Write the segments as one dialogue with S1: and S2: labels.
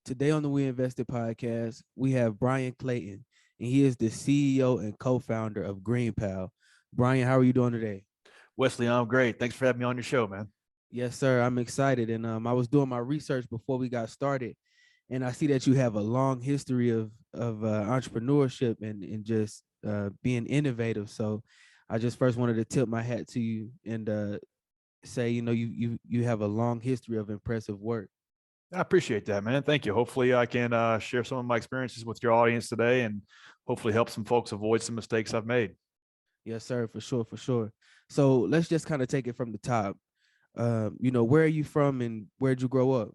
S1: Today on the WEInvested podcast, we have Bryan Clayton, and he is the CEO and co-founder of GreenPal. Bryan, how are you doing today?
S2: Wesley, I'm great. Thanks for having me on your show, man.
S1: Yes, sir. I'm excited, and I was doing my research before we got started, and I see that you have a long history of entrepreneurship and just being innovative. So, I just first wanted to tip my hat to you and say, you have a long history of impressive work.
S2: I appreciate that, man. Thank you. Hopefully I can share some of my experiences with your audience today and hopefully help some folks avoid some mistakes I've made.
S1: Yes, sir, for sure, for sure. So let's just kind of take it from the top. Where are you from and where'd you grow up?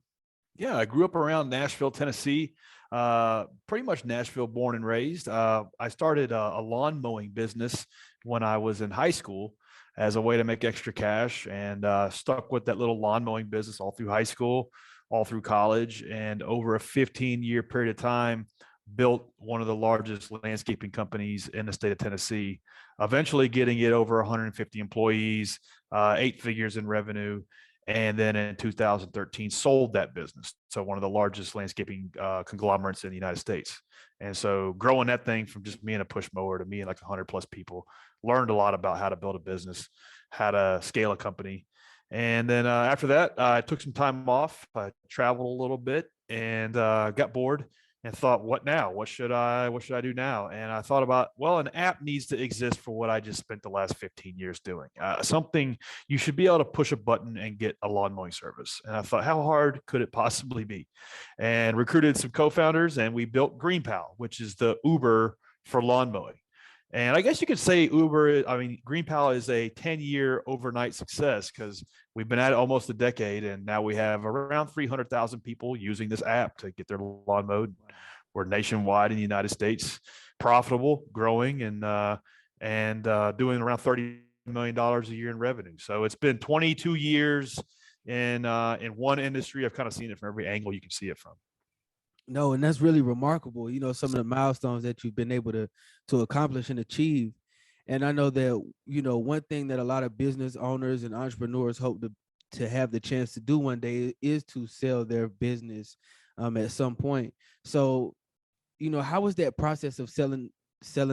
S2: Yeah, I grew up around Nashville, Tennessee, pretty much Nashville born and raised. I started a lawn mowing business when I was in high school as a way to make extra cash and stuck with that little lawn mowing business all through high school, all through college, and over a 15-year period of time, built one of the largest landscaping companies in the state of Tennessee, eventually getting it over 150 employees, 8 figures in revenue. And then in 2013, sold that business. So one of the largest landscaping conglomerates in the United States. And so growing that thing from just me and a push mower to me and like 100 plus people, learned a lot about how to build a business, how to scale a company. And then after that, I took some time off. I traveled a little bit and got bored and thought, what now? What should I do now? And I thought about, well, an app needs to exist for what I just spent the last 15 years doing. Something you should be able to push a button and get a lawn mowing service. And I thought, how hard could it possibly be? And recruited some co-founders, and we built GreenPal, which is the Uber for lawn mowing. And I guess you could say GreenPal is a 10-year overnight success because we've been at it almost a decade, and now we have around 300,000 people using this app to get their lawn mowed. We're nationwide in the United States, profitable, growing, and doing around $30 million a year in revenue. So it's been 22 years in one industry. I've kind of seen it from every angle you can see it from.
S1: No, and that's really remarkable. Some of the milestones that you've been able to accomplish and achieve. And I know that, one thing that a lot of business owners and entrepreneurs hope to have the chance to do one day is to sell their business at some point. So, how was that process of selling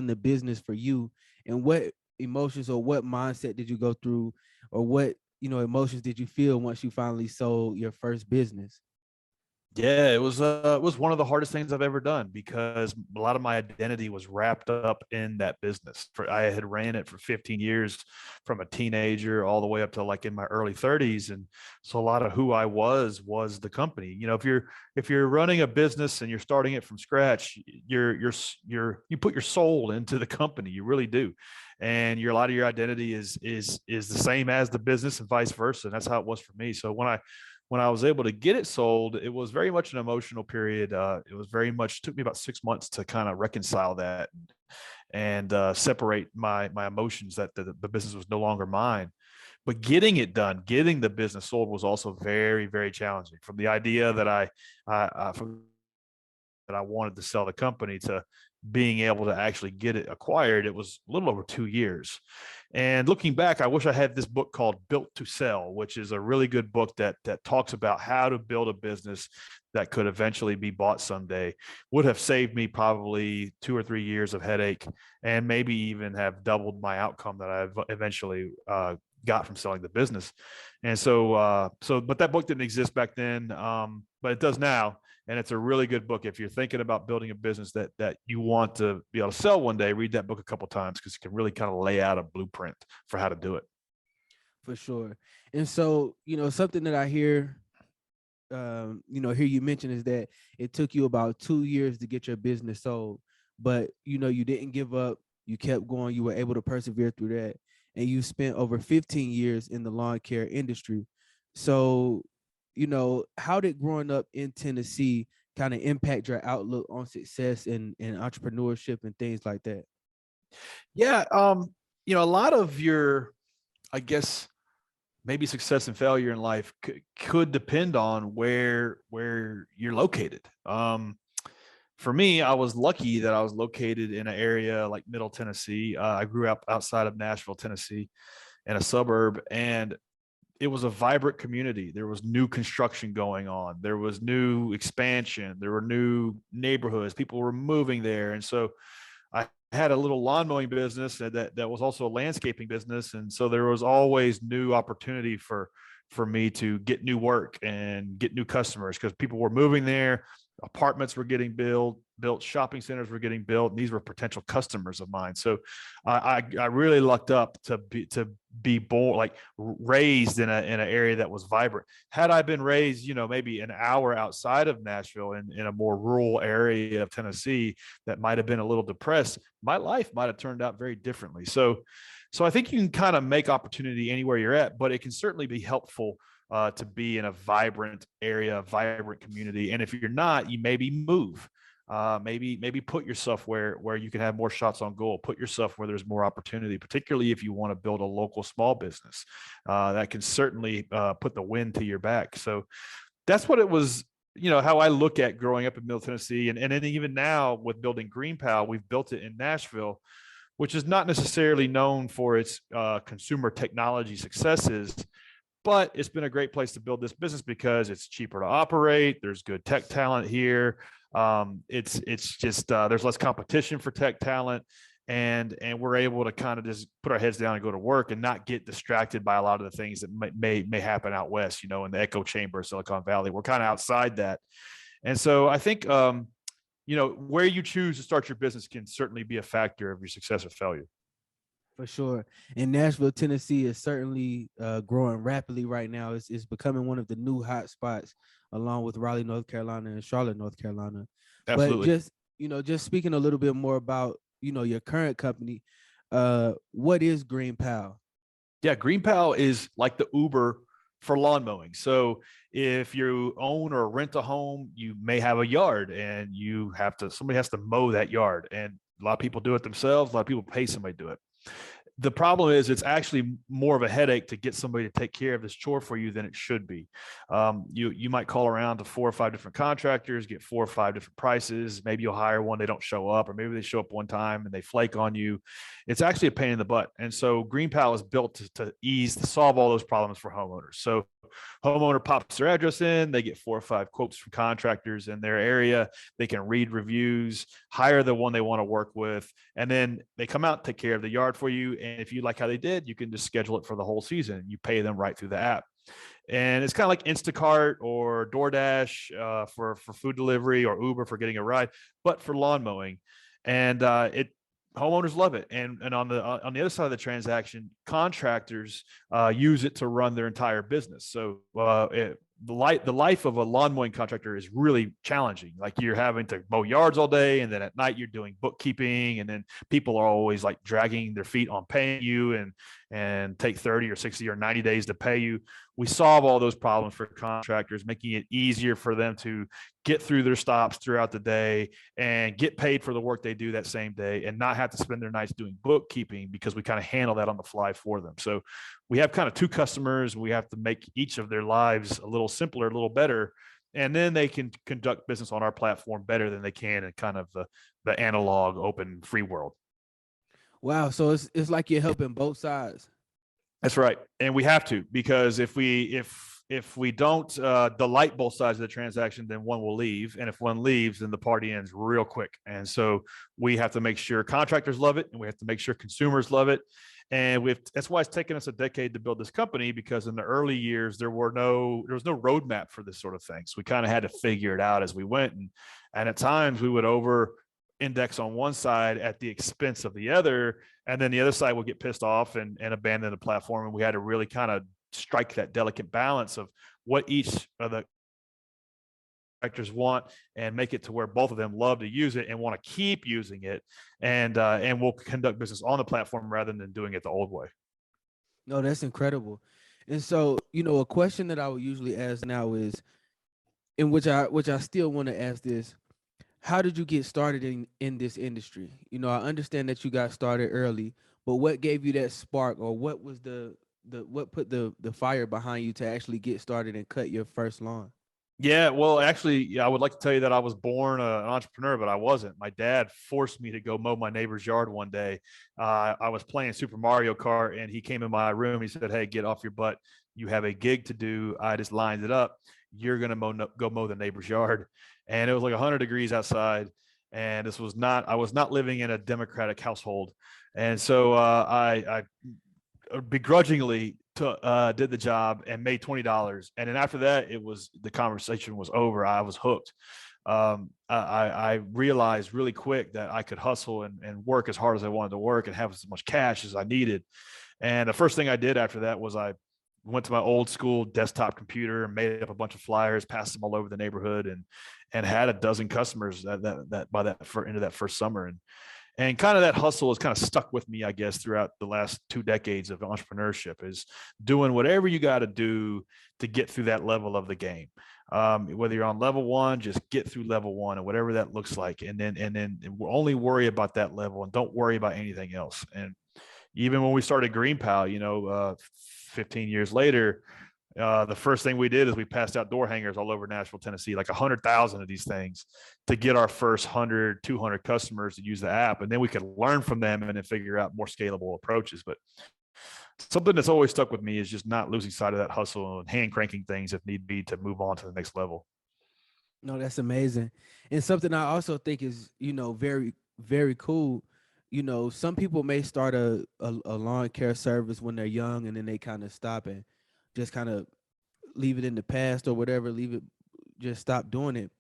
S1: the business for you, and what emotions or what mindset did you go through, or what, emotions did you feel once you finally sold your first business?
S2: Yeah, it was one of the hardest things I've ever done because a lot of my identity was wrapped up in that business. I had ran it for 15 years from a teenager all the way up to like in my early 30s, and so a lot of who I was the company. If you're running a business and you're starting it from scratch, you put your soul into the company. You really do. And a lot of your identity is the same as the business and vice versa. And that's how it was for me. So when I was able to get it sold, it was very much an emotional period. It was very much took me about 6 months to kind of reconcile that and separate my emotions that the business was no longer mine. But getting it done, getting the business sold was also very, very challenging. From the idea that I wanted to sell the company to being able to actually get it acquired, it was a little over 2 years. And looking back, I wish I had this book called Built to Sell, which is a really good book that talks about how to build a business that could eventually be bought someday. Would have saved me probably 2 or 3 years of headache, and maybe even have doubled my outcome that I eventually got from selling the business. And but that book didn't exist back then, but it does now. And it's a really good book. If you're thinking about building a business that you want to be able to sell one day, read that book a couple of times because it can really kind of lay out a blueprint for how to do it.
S1: For sure. And so, something that I hear, hear you mention is that it took you about 2 years to get your business sold, but, you didn't give up. You kept going. You were able to persevere through that. And you spent over 15 years in the lawn care industry. So, how did growing up in Tennessee kind of impact your outlook on success and entrepreneurship and things like that?
S2: Yeah. A lot of your, I guess, maybe success and failure in life could depend on where you're located. For me, I was lucky that I was located in an area like Middle Tennessee. I grew up outside of Nashville, Tennessee, in a suburb, and it was a vibrant community. There was new construction going on. There was new expansion. There were new neighborhoods. People were moving there. And so I had a little lawn mowing business that was also a landscaping business. And so there was always new opportunity for me to get new work and get new customers because people were moving there. Apartments were getting built, shopping centers were getting built, and these were potential customers of mine. So I really lucked up to be born, like raised in an area that was vibrant. Had I been raised, maybe an hour outside of Nashville in a more rural area of Tennessee that might have been a little depressed, my life might have turned out very differently. So I think you can kind of make opportunity anywhere you're at, but it can certainly be helpful to be in a vibrant area, vibrant community. And if you're not, you maybe move. Maybe put yourself where you can have more shots on goal. Put yourself where there's more opportunity, particularly if you want to build a local small business. That can certainly put the wind to your back. So that's what it was. How I look at growing up in Middle Tennessee, and then even now with building GreenPal, we've built it in Nashville, which is not necessarily known for its consumer technology successes. But it's been a great place to build this business because it's cheaper to operate. There's good tech talent here. It's just there's less competition for tech talent, and we're able to kind of just put our heads down and go to work and not get distracted by a lot of the things that may happen out west. In the echo chamber of Silicon Valley, we're kind of outside that, and so I think where you choose to start your business can certainly be a factor of your success or failure.
S1: For sure. And Nashville, Tennessee is certainly growing rapidly right now. It's becoming one of the new hot spots along with Raleigh, North Carolina and Charlotte, North Carolina.
S2: Absolutely.
S1: But just speaking a little bit more about, your current company, what is GreenPal?
S2: Yeah, GreenPal is like the Uber for lawn mowing. So if you own or rent a home, you may have a yard and somebody has to mow that yard. And a lot of people do it themselves. A lot of people pay somebody to do it. The problem is it's actually more of a headache to get somebody to take care of this chore for you than it should be. You might call around to 4 or 5 different contractors, get 4 or 5 different prices. Maybe you'll hire one, they don't show up, or maybe they show up one time and they flake on you. It's actually a pain in the butt. And so GreenPal is built to solve all those problems for homeowners. So homeowner pops their address in, they get 4 or 5 quotes from contractors in their area. They can read reviews, hire the one they want to work with, and then they come out, take care of the yard for you. And if you like how they did, you can just schedule it for the whole season. You pay them right through the app. And it's kind of like Instacart or DoorDash for food delivery, or Uber for getting a ride, but for lawn mowing. And homeowners love it. And on the other side of the transaction, contractors use it to run their entire business. So the life of a lawn mowing contractor is really challenging. Like, you're having to mow yards all day, and then at night you're doing bookkeeping, and then people are always like dragging their feet on paying you and take 30 or 60 or 90 days to pay you. We solve all those problems for contractors, making it easier for them to get through their stops throughout the day and get paid for the work they do that same day, and not have to spend their nights doing bookkeeping, because we kind of handle that on the fly for them. So we have kind of 2 customers. We have to make each of their lives a little simpler, a little better, and then they can conduct business on our platform better than they can in kind of the analog open free world.
S1: Wow. So it's like you're helping both sides.
S2: That's right. And we have to, because if we don't delight both sides of the transaction, then one will leave. And if one leaves, then the party ends real quick. And so we have to make sure contractors love it, and we have to make sure consumers love it. And that's why it's taken us a decade to build this company, because in the early years, there was no roadmap for this sort of thing. So we kind of had to figure it out as we went. And at times we would over index on one side at the expense of the other, and then the other side would get pissed off and abandon the platform. And we had to really kind of strike that delicate balance of what each of the contractors want, and make it to where both of them love to use it and want to keep using it, and we'll conduct business on the platform rather than doing it the old way.
S1: No, that's incredible. And so, a question that I would usually ask now is, in which I still want to ask this: how did you get started in this industry? I understand that you got started early, but what gave you that spark, or what was what put the fire behind you to actually get started and cut your first lawn?
S2: Yeah, well, actually, I would like to tell you that I was born an entrepreneur, but I wasn't. My dad forced me to go mow my neighbor's yard one day. I was playing Super Mario Kart, and he came in my room. He said, "Hey, get off your butt. You have a gig to do. I just lined it up. You're going to go mow the neighbor's yard. And it was like 100 degrees outside. And I was not living in a Democratic household. And so I begrudgingly did the job and made $20. And then after that, the conversation was over. I was hooked. I realized really quick that I could hustle and work as hard as I wanted to work and have as much cash as I needed. And the first thing I did after that was I went to my old school desktop computer and made up a bunch of flyers, passed them all over the neighborhood, and had a dozen customers into that first summer. And kind of that hustle has kind of stuck with me, I guess, throughout the last 2 decades of entrepreneurship, is doing whatever you got to do to get through that level of the game. Whether you're on level 1, just get through level 1 and whatever that looks like. And then only worry about that level and don't worry about anything else. And even when we started GreenPal, 15 years later, the first thing we did is we passed out door hangers all over Nashville, Tennessee, like 100,000 of these things to get our first 100, 200 customers to use the app. And then we could learn from them and then figure out more scalable approaches. But something that's always stuck with me is just not losing sight of that hustle and hand cranking things if need be to move on to the next level.
S1: No, that's amazing. And something I also think is, very, very cool. Some people may start a lawn care service when they're young, and then they kind of stop and just kind of leave it in the past or whatever, just stop doing it.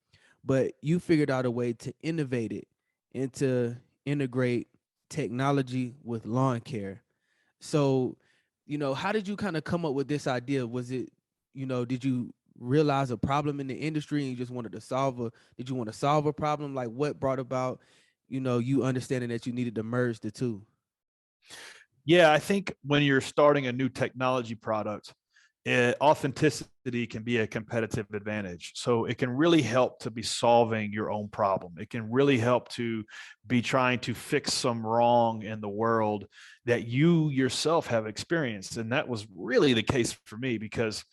S1: But you figured out a way to innovate it and to integrate technology with lawn care. So, how did you kind of come up with this idea? Was it, did you realize a problem in the industry and you just wanted to did you want to solve a problem? Like, what brought about, you understanding that you needed to merge the two?
S2: Yeah, I think when you're starting a new technology product, authenticity can be a competitive advantage. So it can really help to be solving your own problem. It can really help to be trying to fix some wrong in the world that you yourself have experienced. And that was really the case for me, because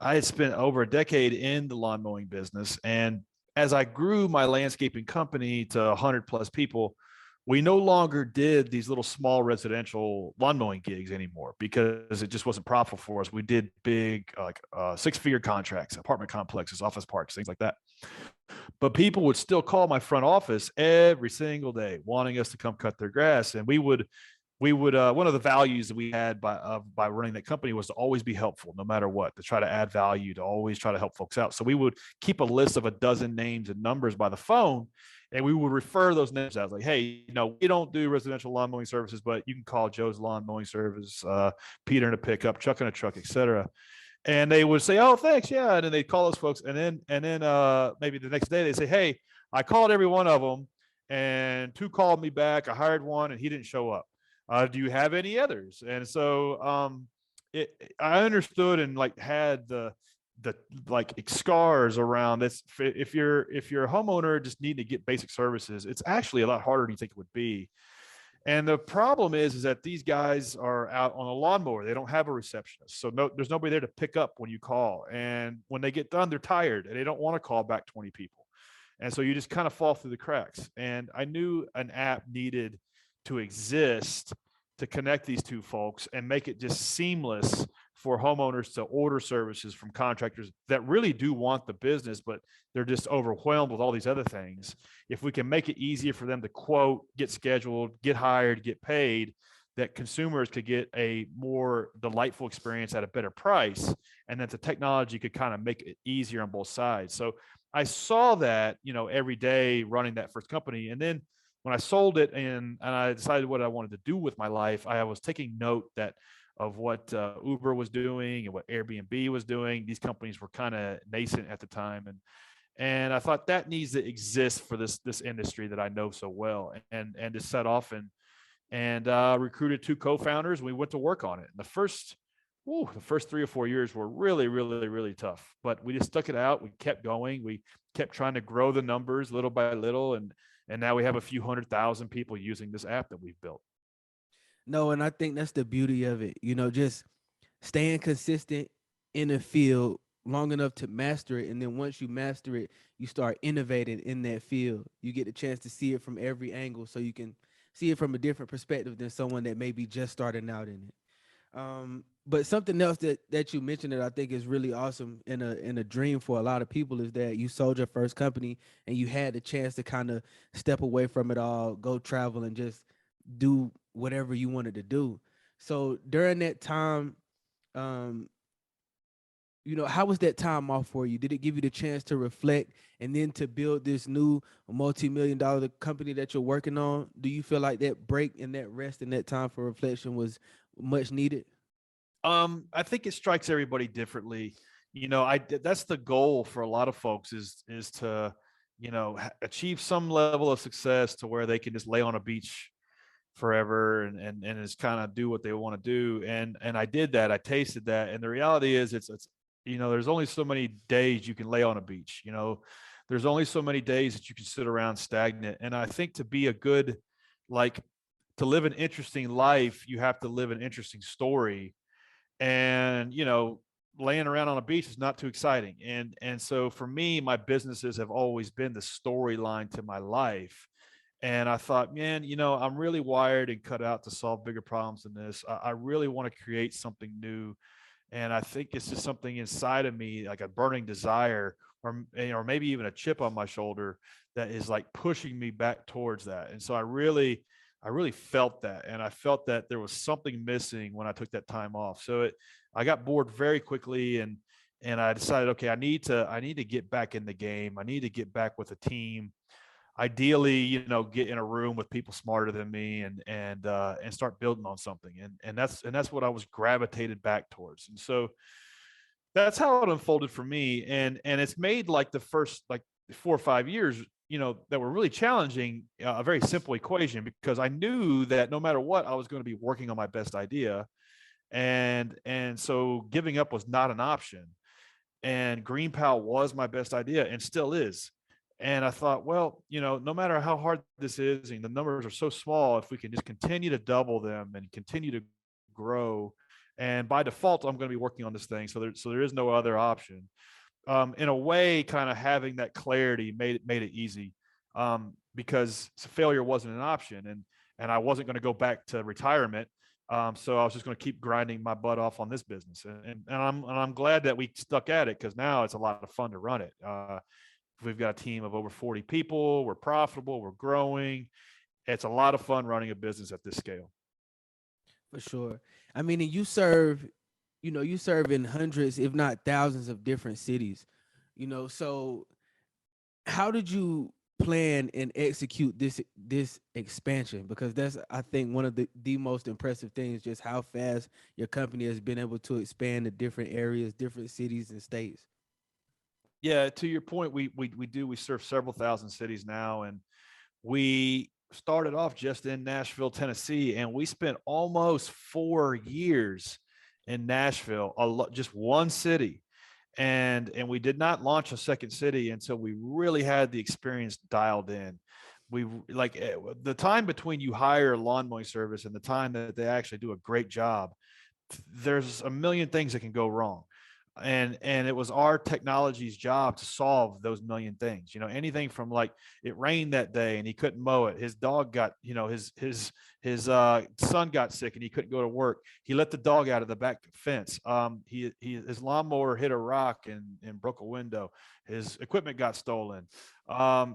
S2: I had spent over a decade in the lawn mowing business. And as I grew my landscaping company to 100 plus people, we no longer did these little small residential lawn mowing gigs anymore because it just wasn't profitable for us. We did big, like 6-figure contracts, apartment complexes, office parks, things like that. But people would still call my front office every single day wanting us to come cut their grass. And we would one of the values that we had by running that company was to always be helpful no matter what, to try to add value, to always try to help folks out. So we would keep a list of a dozen names and numbers by the phone, and we would refer those names out, like, hey, we don't do residential lawn mowing services, but you can call Joe's Lawn Mowing Service, Peter in a pickup, Chuck in a truck, etc. And they would say, oh, thanks, yeah. And then they'd call those folks, and then maybe the next day they say, hey, I called every one of them, and 2 called me back. I hired one, and he didn't show up. Do you have any others? And so I understood and like had the like scars around this. If you're a homeowner just need to get basic services, it's actually a lot harder than you think it would be. And the problem is that these guys are out on a lawnmower. They don't have a receptionist. So there's nobody there to pick up when you call. And when they get done, they're tired and they don't want to call back 20 people. And so you just kind of fall through the cracks. And I knew an app needed to exist to connect these two folks and make it just seamless for homeowners to order services from contractors that really do want the business, but they're just overwhelmed with all these other things. If we can make it easier for them to quote, get scheduled, get hired, get paid, that consumers could get a more delightful experience at a better price, and that the technology could kind of make it easier on both sides. So I saw that, every day running that first company. And then when I sold it and I decided what I wanted to do with my life, I was taking note of what Uber was doing and what Airbnb was doing. These companies were kind of nascent at the time, and I thought that needs to exist for this industry that I know so well, and to set off and recruited 2 co-founders. We went to work on it. And the first 3 or 4 years were really, really, really tough, but we just stuck it out. We kept going. We kept trying to grow the numbers little by little, and now we have a few 100,000 people using this app that we've built.
S1: No, and I think that's the beauty of it. Just staying consistent in the field long enough to master it. And then once you master it, you start innovating in that field. You get the chance to see it from every angle, so you can see it from a different perspective than someone that may be just starting out in it. but something else that you mentioned that I think is really awesome in a dream for a lot of people is that you sold your first company and you had the chance to kind of step away from it all, go travel and just do whatever you wanted to do. So during that time, um, how was that time off for you? Did it give you the chance to reflect and then to build this new multi-million dollar company that you're working on? Do you feel like that break and that rest and that time for reflection was much needed?
S2: I think it strikes everybody differently. That's the goal for a lot of folks is to, achieve some level of success to where they can just lay on a beach forever and just kind of do what they want to do. And I did that. I tasted that. And the reality is it's there's only so many days you can lay on a beach. There's only so many days that you can sit around stagnant. And I think to be a good, like, to live an interesting life, you have to live an interesting story. And laying around on a beach is not too exciting. And so for me, my businesses have always been the storyline to my life. And I thought, man, I'm really wired and cut out to solve bigger problems than this. I really want to create something new. And I think it's just something inside of me, like a burning desire, or maybe even a chip on my shoulder that is like pushing me back towards that. And so I really felt that, and I felt that there was something missing when I took that time off. I got bored very quickly, and I decided, okay, I need to get back in the game. I need to get back with a team. Ideally, get in a room with people smarter than me, and start building on something. And that's what I was gravitated back towards. And so that's how it unfolded for me. And it's made like the first like 4 or 5 years, that were really challenging, a very simple equation, because I knew that no matter what, I was going to be working on my best idea. And so giving up was not an option. And GreenPal was my best idea and still is. And I thought, well, no matter how hard this is, and the numbers are so small, if we can just continue to double them and continue to grow, and by default, I'm going to be working on this thing. So there is no other option. In a way, kind of having that clarity made it easy, because failure wasn't an option, and I wasn't going to go back to retirement. So I was just going to keep grinding my butt off on this business, and I'm glad that we stuck at it, because now it's a lot of fun to run it. We've got a team of over 40 people. We're profitable. We're growing. It's a lot of fun running a business at this scale.
S1: For sure. I mean, and you serve in hundreds, if not thousands, of different cities. So how did you plan and execute this expansion? Because that's, I think, one of the most impressive things, just how fast your company has been able to expand to different areas, different cities and states.
S2: Yeah, to your point, we serve several thousand cities now, and we started off just in Nashville, Tennessee, and we spent almost 4 years in Nashville, just one city. And we did not launch a second city until we really had the experience dialed in. We like the time between you hire a lawn mowing service and the time that they actually do a great job, there's a million things that can go wrong. And it was our technology's job to solve those million things. Anything from, like, it rained that day and he couldn't mow it, his dog got, his son got sick and he couldn't go to work, he let the dog out of the back fence, his lawnmower hit a rock and broke a window, his equipment got stolen,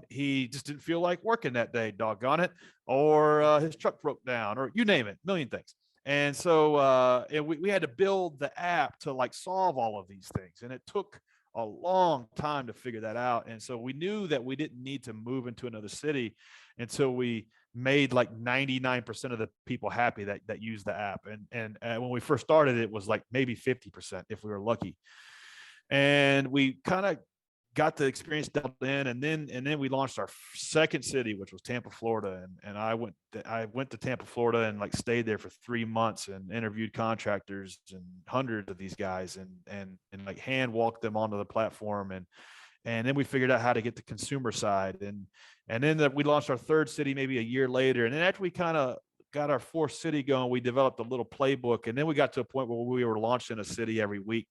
S2: he just didn't feel like working that day, doggone it, or his truck broke down, or you name it, million things. And so we had to build the app to, like, solve all of these things. And it took a long time to figure that out. And so we knew that we didn't need to move into another city until we made like 99% of the people happy that use the app. And when we first started, it was like maybe 50% if we were lucky. And we kind of got the experience dialed in, and then we launched our second city, which was Tampa, Florida. And I went to Tampa, Florida, and, like, stayed there for 3 months and interviewed contractors and hundreds of these guys, and like hand walked them onto the platform. And then we figured out how to get the consumer side, and then we launched our third city maybe a year later. And then after we kind of got our fourth city going, we developed a little playbook, and then we got to a point where we were launching a city every week.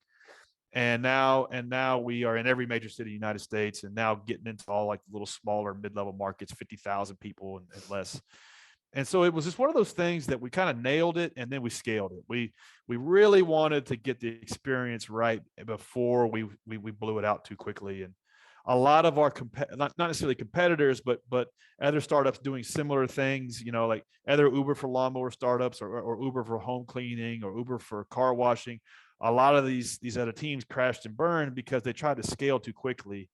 S2: And now we are in every major city in the United States, and now getting into all, like, the little smaller mid-level markets, 50,000 people and less. And so it was just one of those things that we kind of nailed it, and then we scaled it. We really wanted to get the experience right before we blew it out too quickly. And a lot of our not necessarily competitors, but other startups doing similar things, like either Uber for lawnmower startups, or Uber for home cleaning, or Uber for car washing. A lot of these other teams crashed and burned because they tried to scale too quickly.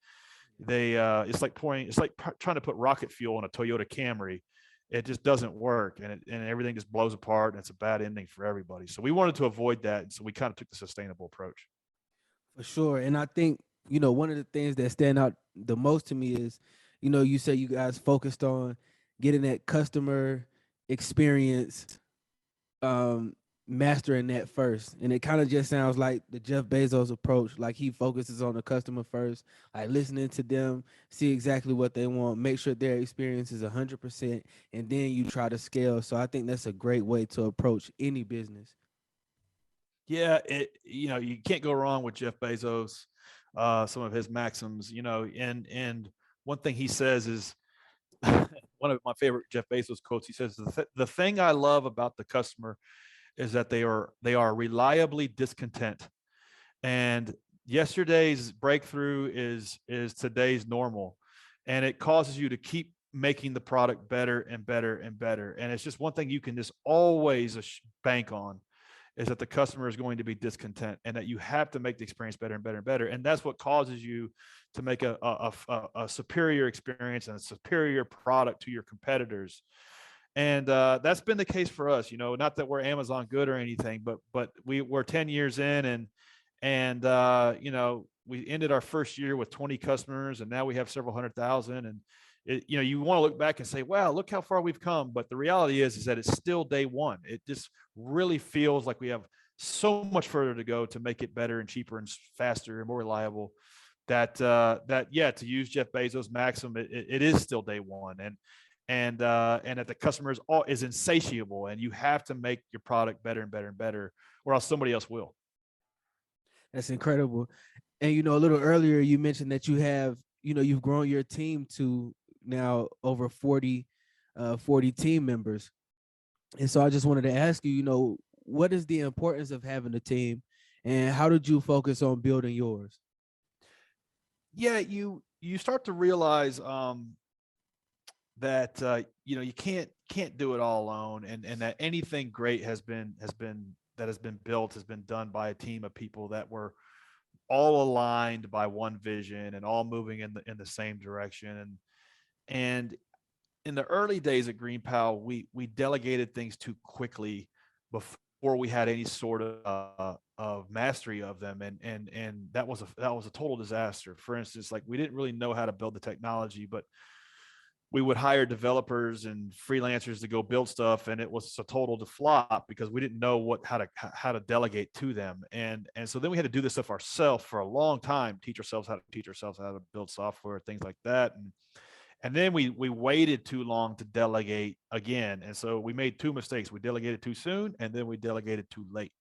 S2: It's like trying to put rocket fuel in a Toyota Camry. It just doesn't work, and everything just blows apart, and it's a bad ending for everybody. So we wanted to avoid that, and so we kind of took the sustainable approach.
S1: For sure. And I think, one of the things that stand out the most to me is, you say you guys focused on getting that customer experience, um, mastering that first. And it kind of just sounds like the Jeff Bezos approach. Like he focuses on the customer first, like listening to them, see exactly what they want, make sure their experience is 100%, and then you try to scale. So I think that's a great way to approach any business.
S2: Yeah, you can't go wrong with Jeff Bezos. Some of his maxims, and one thing he says is one of my favorite Jeff Bezos quotes. He says, the thing I love about the customer is that they are reliably discontent, and yesterday's breakthrough is today's normal, and it causes you to keep making the product better and better and better. And it's just one thing you can just always bank on, is that the customer is going to be discontent, and that you have to make the experience better and better and better. And that's what causes you to make a superior experience and a superior product to your competitors. And that's been the case for us. Not that we're Amazon good or anything, but we're 10 years in, and we ended our first year with 20 customers, and now we have several 100,000. And you want to look back and say, wow, look how far we've come. But the reality is that it's still day one. It just really feels like we have so much further to go to make it better and cheaper and faster and more reliable. Yeah, to use Jeff Bezos' maxim, it is still day one. And that the customer is insatiable, and you have to make your product better and better and better, or else somebody else will.
S1: That's incredible. And a little earlier you mentioned that you've grown your team to now over 40 team members. And so I just wanted to ask you, what is the importance of having a team, and how did you focus on building yours?
S2: Yeah, you start to realize that you can't do it all alone, and that anything great has been built, has been done by a team of people that were all aligned by one vision and all moving in the same direction. And in the early days at GreenPal, we delegated things too quickly before we had any sort of mastery of them, and that was a total disaster. For instance, like, we didn't really know how to build the technology, but we would hire developers and freelancers to go build stuff, and it was a total flop because we didn't know how to delegate to them. And so then we had to do this stuff ourselves for a long time, teach ourselves how to build software, things like that. And then we waited too long to delegate again. And so we made two mistakes. We delegated too soon, and then we delegated too late.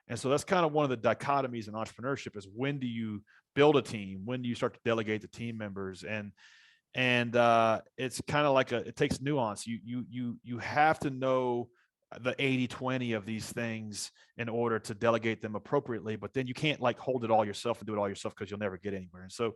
S2: And so that's kind of one of the dichotomies in entrepreneurship, is when do you build a team? When do you start to delegate to team members? And it's kind of like it takes nuance. You have to know the 80-20 of these things in order to delegate them appropriately, but then you can't like hold it all yourself and do it all yourself, because you'll never get anywhere. And so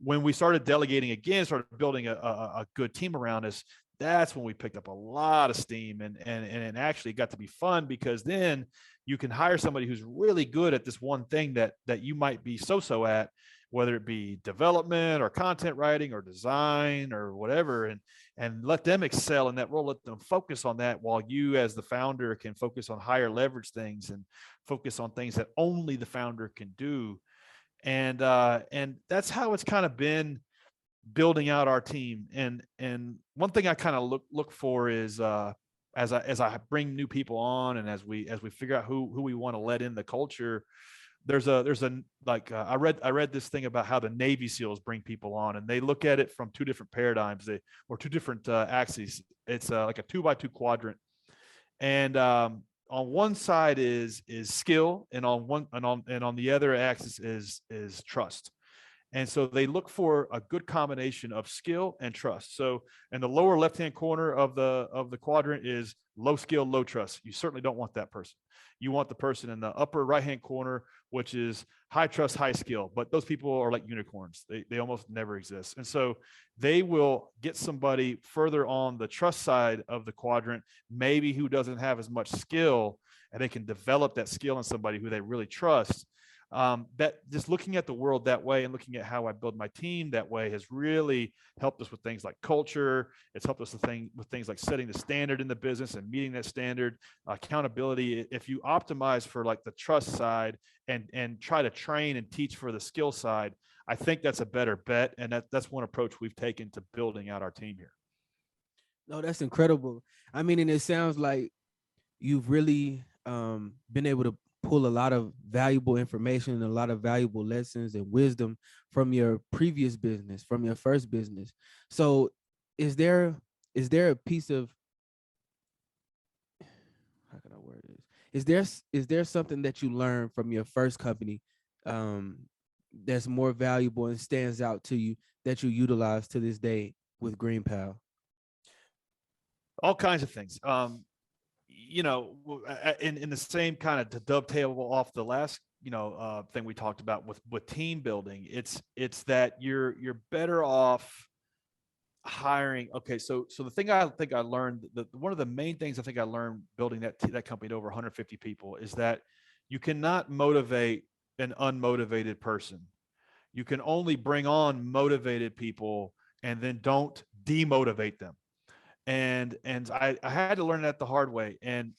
S2: when we started delegating again, started building a good team around us, that's when we picked up a lot of steam, and it actually got to be fun, because then you can hire somebody who's really good at this one thing that you might be so at, whether it be development or content writing or design or whatever, and let them excel in that role. Let them focus on that, while you as the founder can focus on higher leverage things and focus on things that only the founder can do. And that's how it's kind of been building out our team. And one thing I kind of look for is as I bring new people on, and as we figure out who we want to let in the culture, there's a like I read this thing about how the Navy SEALs bring people on, and they look at it from two different paradigms, or two different axes. It's like a 2x2 quadrant, and on one side is skill, and on the other axis is trust. And so they look for a good combination of skill and trust. So in the lower left-hand corner of the quadrant is low skill, low trust. You certainly don't want that person. You want the person in the upper right-hand corner, which is high trust, high skill. But those people are like unicorns. They almost never exist. And so they will get somebody further on the trust side of the quadrant, maybe who doesn't have as much skill, and they can develop that skill in somebody who they really trust. That just looking at the world that way and looking at how I build my team that way has really helped us with things like culture. It's helped us with things like setting the standard in the business and meeting that standard, accountability. If you optimize for like the trust side and try to train and teach for the skill side, I think that's a better bet. And that's one approach we've taken to building out our team here.
S1: No, that's incredible. I mean, and it sounds like you've really been able to pull a lot of valuable information and a lot of valuable lessons and wisdom from your previous business, from your first business. So is there a piece of, how can I word this? Is there something that you learned from your first company that's more valuable and stands out to you that you utilize to this day with GreenPal?
S2: All kinds of things. In the same kind of to dovetail off the last thing we talked about with team building, it's that you're better off hiring. Okay, so the thing I think I learned, one of the main things I think I learned building that company to over 150 people is that you cannot motivate an unmotivated person. You can only bring on motivated people and then don't demotivate them. And I had to learn that the hard way. And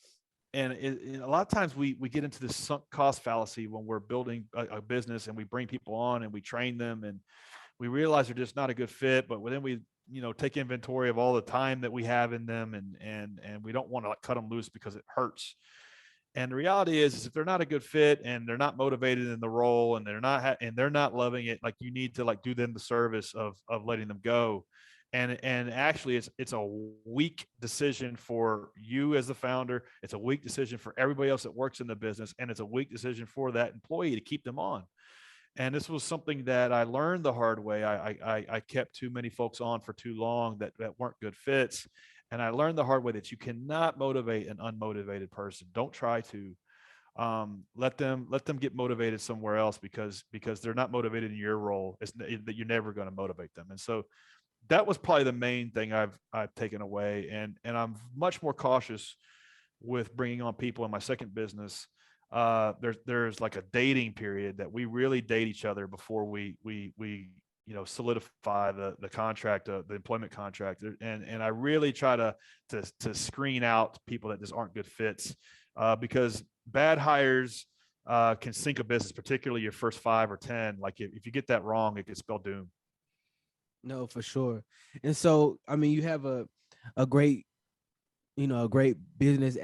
S2: a lot of times we get into this sunk cost fallacy when we're building a business and we bring people on and we train them and we realize they're just not a good fit. But then we take inventory of all the time that we have in them, and we don't want to cut them loose because it hurts. And the reality is if they're not a good fit and they're not motivated in the role and they're not loving it, like you need to like do them the service of letting them go. And actually it's a weak decision for you as the founder. It's a weak decision for everybody else that works in the business. And it's a weak decision for that employee to keep them on. And this was something that I learned the hard way. I kept too many folks on for too long that weren't good fits. And I learned the hard way that you cannot motivate an unmotivated person. Don't try to. Let them get motivated somewhere else because they're not motivated in your role. That you're never going to motivate them. And so that was probably the main thing I've taken away. And I'm much more cautious with bringing on people in my second business. There's like a dating period that we really date each other before we solidify the contract, the employment contract. And I really try to screen out people that just aren't good fits, because bad hires can sink a business, particularly your first 5 or 10. Like if you get that wrong, it could spell doom.
S1: No, for sure. And so, I mean, you have a great, a great business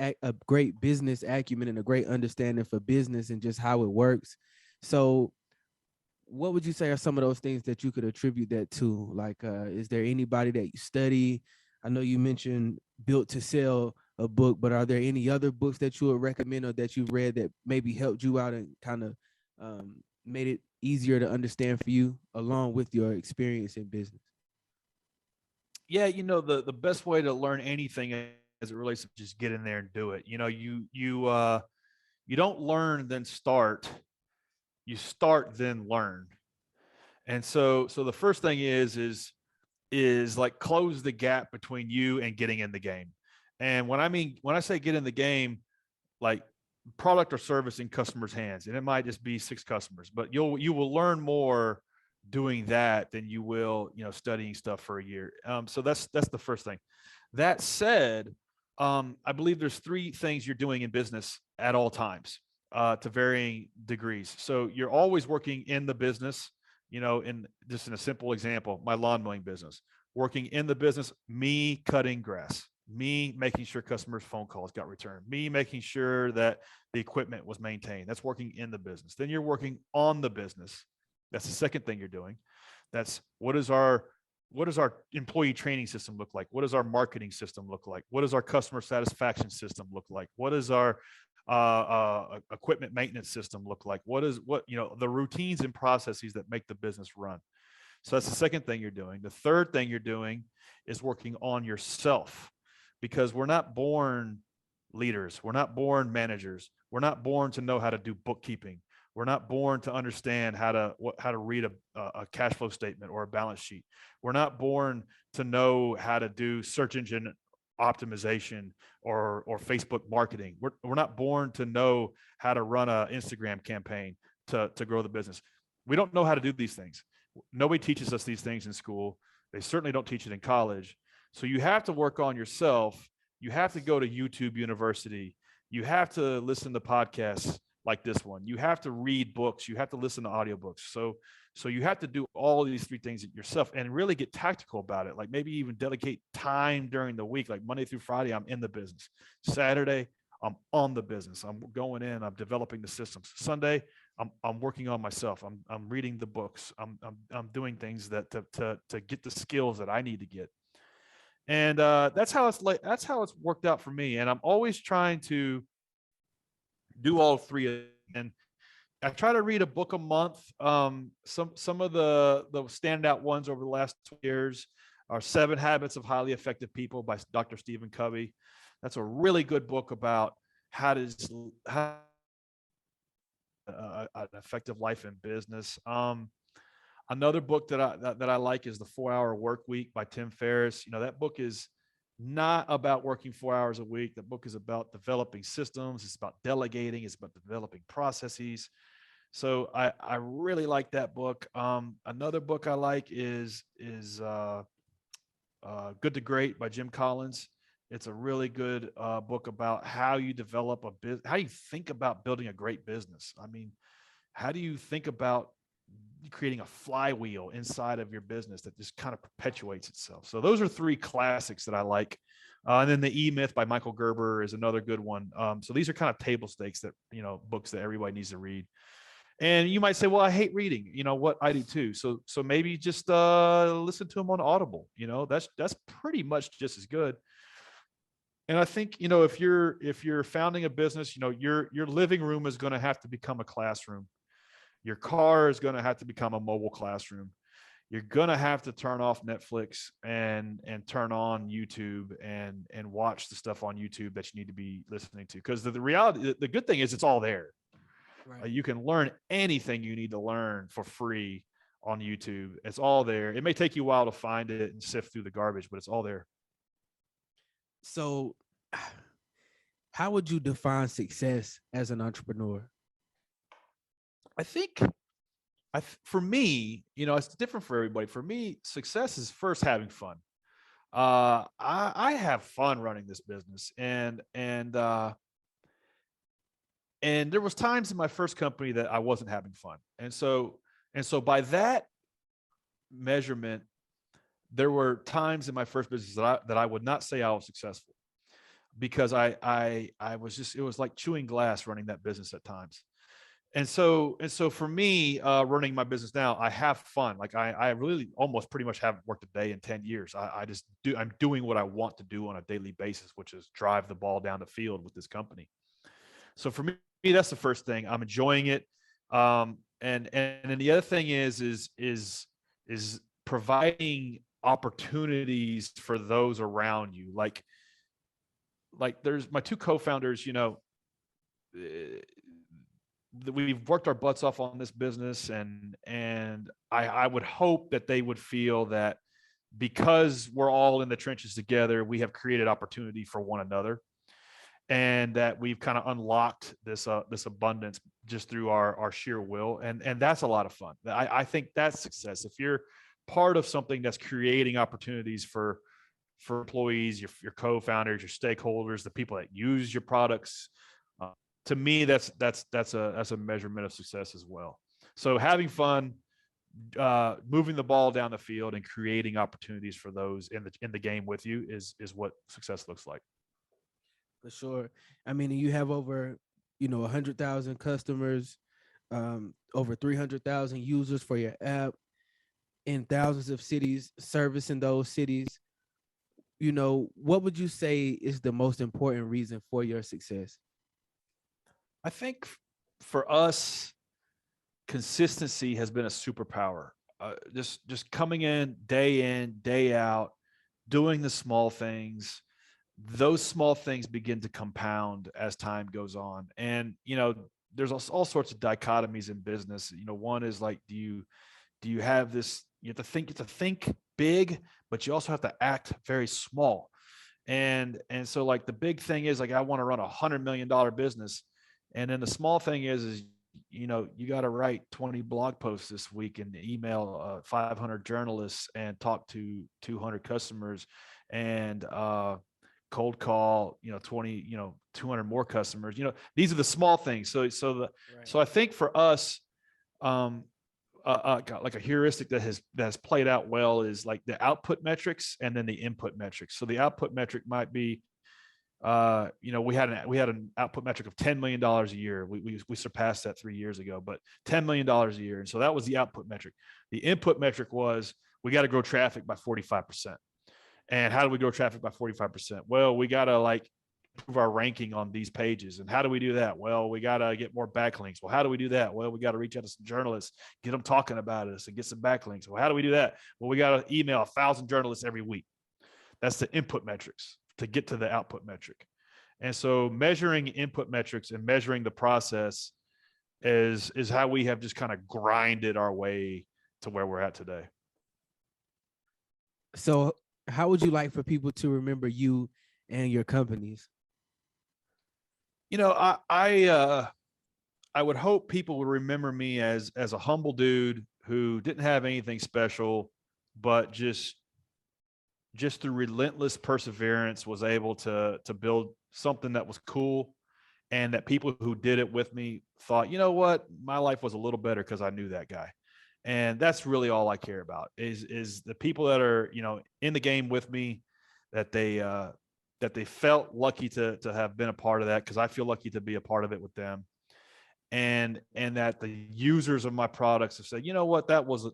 S1: acumen and a great understanding for business and just how it works. So what would you say are some of those things that you could attribute that to? Like, is there anybody that you study? I know you mentioned Built to Sell, a book, but are there any other books that you would recommend or that you've read that maybe helped you out and kind of made it easier to understand for you along with your experience in business?
S2: Yeah, the best way to learn anything as it relates to just get in there and do it. You don't learn then start. You start then learn. And so the first thing is like close the gap between you and getting in the game. And when I say get in the game, like product or service in customers' hands, and it might just be 6 customers, but you will learn more doing that than you will, studying stuff for a year. So that's the first thing. That said, I believe there's 3 things you're doing in business at all times, to varying degrees. So you're always working in the business, in a simple example, my lawn mowing business, working in the business, me cutting grass, me making sure customers' phone calls got returned, me making sure that the equipment was maintained. That's working in the business. Then you're working on the business. That's the second thing you're doing. That's what does our employee training system look like? What does our marketing system look like? What does our customer satisfaction system look like? What is our equipment maintenance system look like? The routines and processes that make the business run. So that's the second thing you're doing. The third thing you're doing is working on yourself, because we're not born leaders. We're not born managers. We're not born to know how to do bookkeeping. We're not born to understand how to read a cash flow statement or a balance sheet. We're not born to know how to do search engine optimization or Facebook marketing. We're not born to know how to run an Instagram campaign to grow the business. We don't know how to do these things. Nobody teaches us these things in school. They certainly don't teach it in college. So you have to work on yourself. You have to go to YouTube University. You have to listen to podcasts like this one. You have to read books. You have to listen to audiobooks. So you have to do all of these three things yourself and really get tactical about it. Like maybe even dedicate time during the week, like Monday through Friday, I'm in the business. Saturday, I'm on the business. I'm going in, I'm developing the systems. Sunday, I'm working on myself. I'm reading the books. I'm doing things that to get the skills that I need to get. And that's how it's worked out for me. And I'm always trying to do all three. And I try to read a book a month. Some of the standout ones over the last 2 years are 7 Habits of Highly Effective People by Dr. Stephen Covey. That's a really good book about how an effective life in business. Another book that I like is The 4-Hour Work Week by Tim Ferriss. That book is not about working 4 hours a week. That book is about developing systems. It's about delegating. It's about developing processes. So I really like that book. Another book I like is Good to Great by Jim Collins. It's a really good book about how you develop a business, how you think about building a great business. I mean, how do you think about creating a flywheel inside of your business that just kind of perpetuates itself? So those are 3 classics that I like. And then The E-Myth by Michael Gerber is another good one. So these are kind of table stakes that, books that everybody needs to read. And you might say, well, I hate reading, what I do too. So maybe just listen to them on Audible. That's pretty much just as good. And I think, if you're founding a business, your living room is going to have to become a classroom. Your car is going to have to become a mobile classroom. You're going to have to turn off Netflix and turn on YouTube and watch the stuff on YouTube that you need to be listening to. Because the reality, the good thing is it's all there. Right. You can learn anything you need to learn for free on YouTube. It's all there. It may take you a while to find it and sift through the garbage, but it's all there.
S1: So how would you define success as an entrepreneur?
S2: I think for me, it's different for everybody. For me, success is first having fun. I have fun running this business, and there was times in my first company that I wasn't having fun. And so by that measurement, there were times in my first business that I would not say I was successful, because I was just, it was like chewing glass running that business at times. And so for me, running my business now, I have fun. Like I really almost pretty much haven't worked a day in 10 years. I'm doing what I want to do on a daily basis, which is drive the ball down the field with this company. So for me, that's the first thing. I'm enjoying it. And then the other thing is providing opportunities for those around you. Like there's my 2 co-founders, we've worked our butts off on this business, and I would hope that they would feel that because we're all in the trenches together, we have created opportunity for one another, and that we've kind of unlocked this abundance just through our sheer will, and that's a lot of fun. I think that's success. If you're part of something that's creating opportunities for employees, your co-founders, your stakeholders, the people that use your products, to me, that's a measurement of success as well. So having fun, moving the ball down the field, and creating opportunities for those in the game with you is what success looks like.
S1: For sure. I mean, you have over 100,000 customers, over 300,000 users for your app, in thousands of cities, servicing those cities. What would you say is the most important reason for your success?
S2: I think for us, consistency has been a superpower. Just coming in, day out, doing the small things. Those small things begin to compound as time goes on. And, there's all sorts of dichotomies in business. One is like, do you have this, you have to think big, but you also have to act very small. And so like the big thing is like, I want to run $100 million business. And then the small thing is, you got to write 20 blog posts this week and email 500 journalists and talk to 200 customers and cold call 20 200 more customers. These are the small things. So I think for us, um like a heuristic that's played out well is like the output metrics and then the input metrics. So the output metric might be, we had an output metric of $10 million a year. We surpassed that 3 years ago, but $10 million a year. And so that was the output metric. The input metric was, we got to grow traffic by 45%. And how do we grow traffic by 45%? Well, we got to like improve our ranking on these pages. And how do we do that? Well, we got to get more backlinks. Well, how do we do that? Well, we got to reach out to some journalists, get them talking about us and get some backlinks. Well, how do we do that? Well, we got to email 1,000 journalists every week. That's the input metrics to get to the output metric. And so measuring input metrics and measuring the process is how we have just kind of grinded our way to where we're at today.
S1: So how would you like for people to remember you and your companies?
S2: I would hope people would remember me as a humble dude who didn't have anything special, but just through relentless perseverance was able to build something that was cool, and that people who did it with me thought, you know what, my life was a little better because I knew that guy. And that's really all I care about is the people that are, in the game with me, that they felt lucky to have been a part of that, because I feel lucky to be a part of it with them. And that the users of my products have said, you know what, that was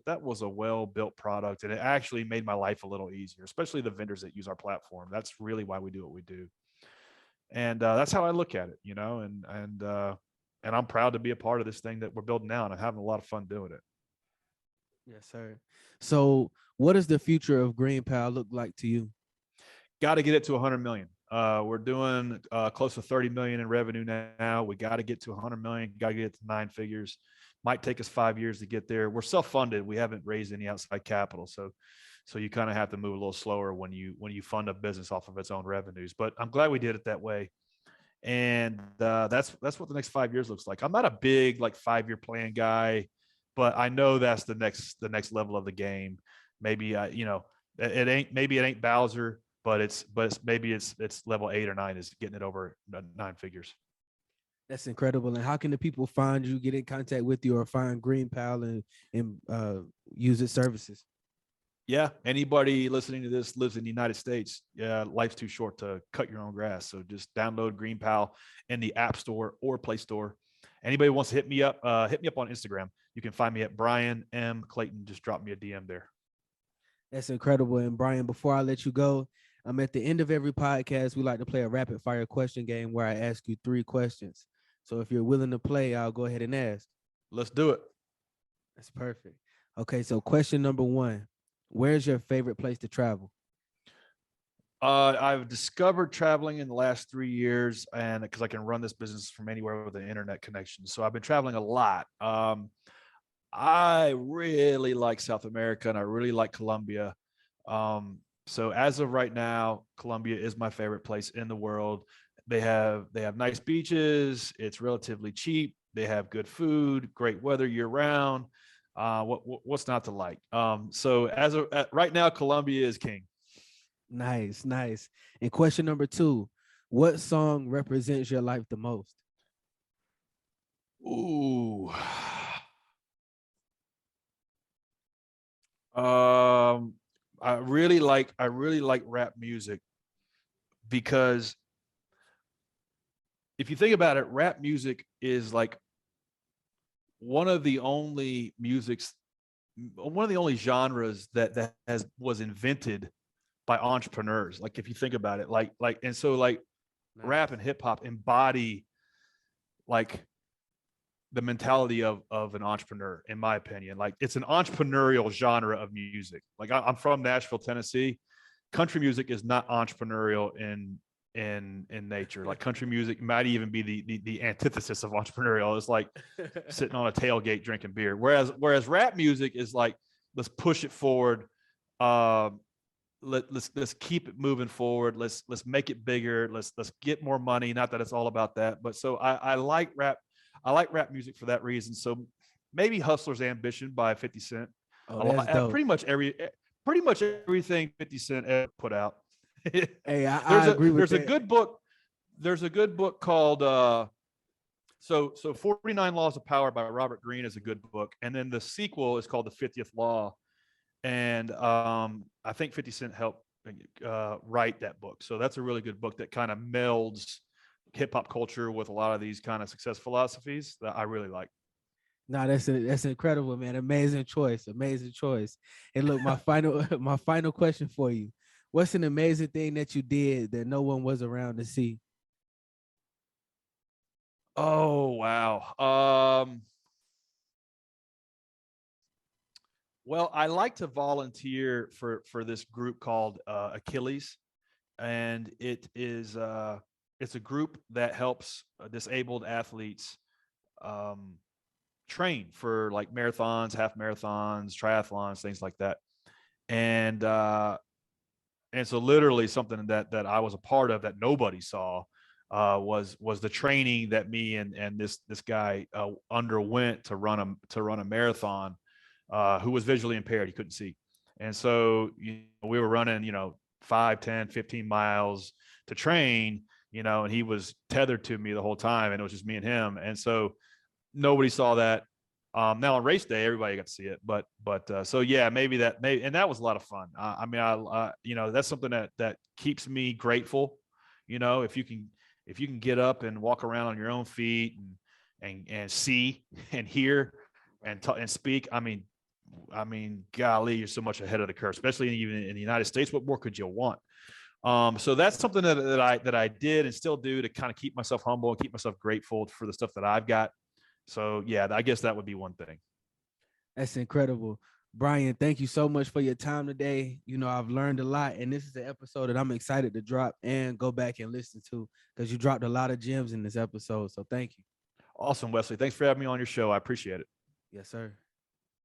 S2: a well-built product, and it actually made my life a little easier, especially the vendors that use our platform. That's really why we do what we do. And that's how I look at it, and I'm proud to be a part of this thing that we're building now, and I'm having a lot of fun doing it.
S1: Yes, sir. So what does the future of GreenPal look like to you?
S2: Got to get it to 100 million. We're doing close to 30 million in revenue now. We got to get to 100 million. Got to get it to 9 figures. Might take us 5 years to get there. We're self-funded. We haven't raised any outside capital, so you kind of have to move a little slower when you fund a business off of its own revenues. But I'm glad we did it that way. And that's what the next 5 years looks like. I'm not a big like 5-year plan guy, but I know that's the next level of the game. Maybe it ain't Bowser, but maybe it's level 8 or 9 is getting it over 9 figures.
S1: That's incredible. And how can the people find you, get in contact with you, or find GreenPal and use its services?
S2: Yeah, anybody listening to this lives in the United States. Yeah, life's too short to cut your own grass. So just download GreenPal in the App Store or Play Store. Anybody wants to hit me up on Instagram. You can find me at Bryan M. Clayton. Just drop me a DM there.
S1: That's incredible. And Bryan, before I let you go, I'm at the end of every podcast, we like to play a rapid fire question game where I ask you 3 questions. So if you're willing to play, I'll go ahead and ask.
S2: Let's do it.
S1: That's perfect. Okay, so question number 1. Where's your favorite place to travel?
S2: I've discovered traveling in the last 3 years, and because I can run this business from anywhere with an internet connection. So I've been traveling a lot. I really like South America, and I really like Colombia. So as of right now, Colombia is my favorite place in the world. They have nice beaches. It's relatively cheap. They have good food, great weather year round. What's not to like? So right now, Colombia is king.
S1: Nice. And question number 2, what song represents your life the most?
S2: Ooh. I really like rap music, because if you think about it, rap music is like one of the only genres that was invented by entrepreneurs. Like if you think about it, and so
S1: Nice.
S2: rap and hip hop embody like the mentality of an entrepreneur, in my opinion. Like it's an entrepreneurial genre of music. Like I'm from Nashville, Tennessee. Country music is not entrepreneurial in nature. Like country music might even be the antithesis of entrepreneurial. It's like sitting on a tailgate drinking beer. Whereas rap music is like, let's push it forward. Let's keep it moving forward. Let's make it bigger. Let's get more money. Not that it's all about that, but so I like rap. I like rap music for that reason. So maybe Hustler's Ambition by 50 Cent.
S1: Oh, that's dope.
S2: Pretty much everything 50 Cent ever put out.
S1: Hey, I agree with
S2: there's
S1: that.
S2: a good book. There's a good book called so 49 Laws of Power by Robert Greene is a good book. And then the sequel is called The 50th Law. And I think 50 Cent helped write that book. So that's a really good book that kind of melds hip hop culture with a lot of these kind of success philosophies that I really like.
S1: No, that's incredible, man. Amazing choice. Amazing choice. And look, my final question for you. What's an amazing thing that you did that no one was around to see?
S2: Oh, wow. Well, I like to volunteer for this group called Achilles, and it's a group that helps disabled athletes train for like marathons, half marathons, triathlons, things like that. And so literally something that I was a part of that nobody saw was the training that me and this guy underwent to run a marathon, who was visually impaired. He couldn't see. And so we were running 5, 10, 15 miles to train, and he was tethered to me the whole time, and it was just me and him. And so nobody saw that. Now on race day, everybody got to see it, but so yeah, maybe and that was a lot of fun. I mean, that's something that keeps me grateful. If you can get up and walk around on your own feet and see and hear and speak. I mean, golly, you're so much ahead of the curve, especially even in the United States. What more could you want? So that's something that I did and still do to kind of keep myself humble and keep myself grateful for the stuff that I've got. So yeah, I guess that would be one thing.
S1: That's incredible. Bryan, thank you so much for your time today. I've learned a lot, and this is the episode that I'm excited to drop and go back and listen to because you dropped a lot of gems in this episode. So thank you.
S2: Awesome, Wesley. Thanks for having me on your show. I appreciate it.
S1: Yes, sir.